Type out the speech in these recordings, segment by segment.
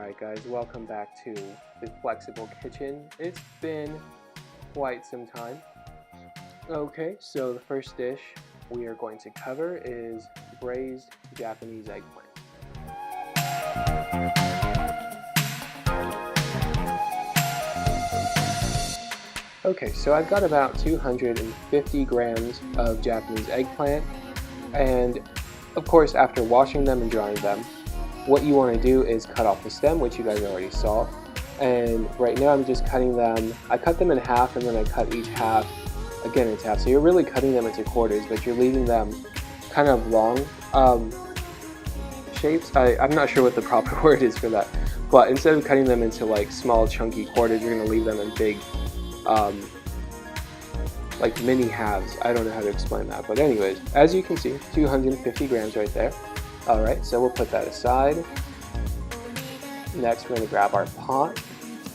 Alright guys, welcome back to the Flexible Kitchen. It's been quite some time. Okay, so the first dish we are going to cover is braised Japanese eggplant. Okay, so I've got about 250 grams of Japanese eggplant, and of course after washing them and drying them, what you want to do is cut off the stem, which you guys already saw. And right now I'm just cutting them. I cut them in half and then I cut each half again in half. So you're really cutting them into quarters, but you're leaving them kind of long shapes. I'm not sure what the proper word is for that. But instead of cutting them into like small chunky quarters, you're going to leave them in big like mini halves. I don't know how to explain that. But anyways, as you can see, 250 grams right there. Alright, so we'll put that aside. Next we're going to grab our pot,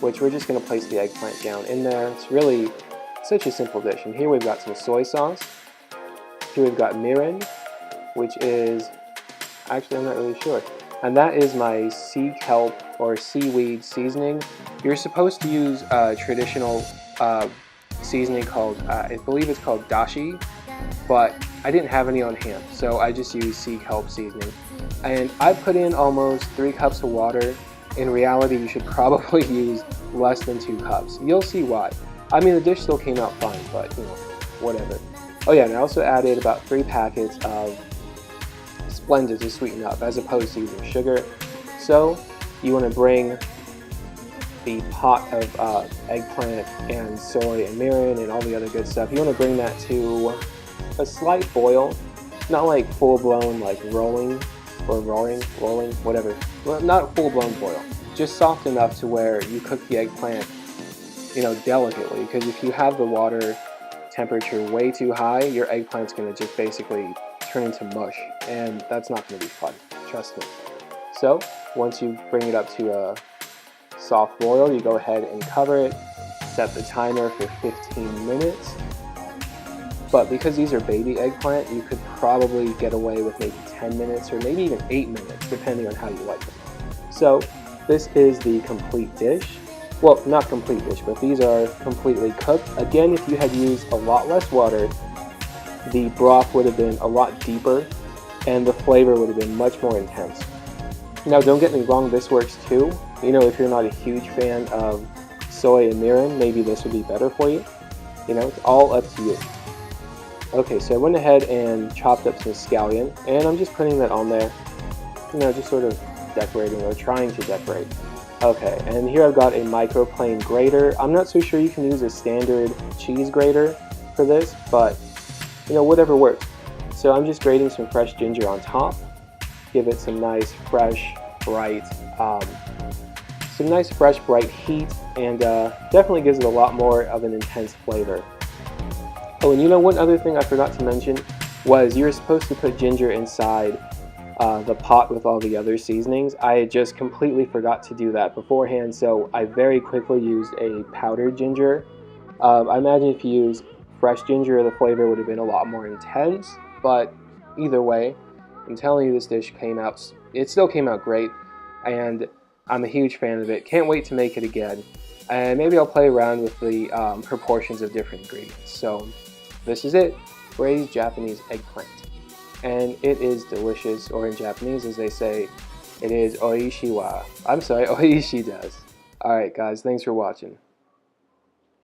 which we're just going to place the eggplant down in there. It's really such a simple dish. And here we've got some soy sauce. Here we've got mirin, which is, actually I'm not really sure. And that is my sea kelp or seaweed seasoning. You're supposed to use a traditional seasoning called, I believe it's called dashi, but I didn't have any on hand, so I just used sea kelp seasoning. And I put in almost 3 cups of water. In reality, you should probably use less than 2 cups. You'll see why. I mean, the dish still came out fine, but you know, whatever. Oh yeah, and I also added about 3 packets of Splenda to sweeten up, as opposed to using sugar. So you want to bring the pot of eggplant and soy and mirin and all the other good stuff. You want to bring that to a slight boil, not like full-blown like rolling or rolling, whatever. Well, not full-blown boil, just soft enough to where you cook the eggplant, you know, delicately. Because if you have the water temperature way too high, your eggplant's going to just basically turn into mush, and that's not going to be fun. Trust me. So once you bring it up to a soft boil, you go ahead and cover it. Set the timer for 15 minutes. But because these are baby eggplant, you could probably get away with maybe 10 minutes or maybe even 8 minutes, depending on how you like them. So this is the complete dish. Well, not complete dish, but these are completely cooked. Again, if you had used a lot less water, the broth would have been a lot deeper and the flavor would have been much more intense. Now, don't get me wrong, this works too. You know, if you're not a huge fan of soy and mirin, maybe this would be better for you. You know, it's all up to you. Okay, so I went ahead and chopped up some scallion, and I'm just putting that on there, you know, just sort of decorating or trying to decorate. Okay, and here I've got a microplane grater. I'm not so sure you can use a standard cheese grater for this, but, you know, whatever works. So I'm just grating some fresh ginger on top, give it some nice, fresh, bright, heat, and definitely gives it a lot more of an intense flavor. Oh, and you know, one other thing I forgot to mention was you're supposed to put ginger inside the pot with all the other seasonings. I just completely forgot to do that beforehand, so I very quickly used a powdered ginger. I imagine if you used fresh ginger, the flavor would have been a lot more intense, but either way, I'm telling you, this dish still came out great, and I'm a huge fan of it. Can't wait to make it again, and maybe I'll play around with the proportions of different ingredients. So this is it, braised Japanese eggplant. And it is delicious, or in Japanese, as they say, it is oishi wa. I'm sorry, oishi desu. Alright guys, thanks for watching.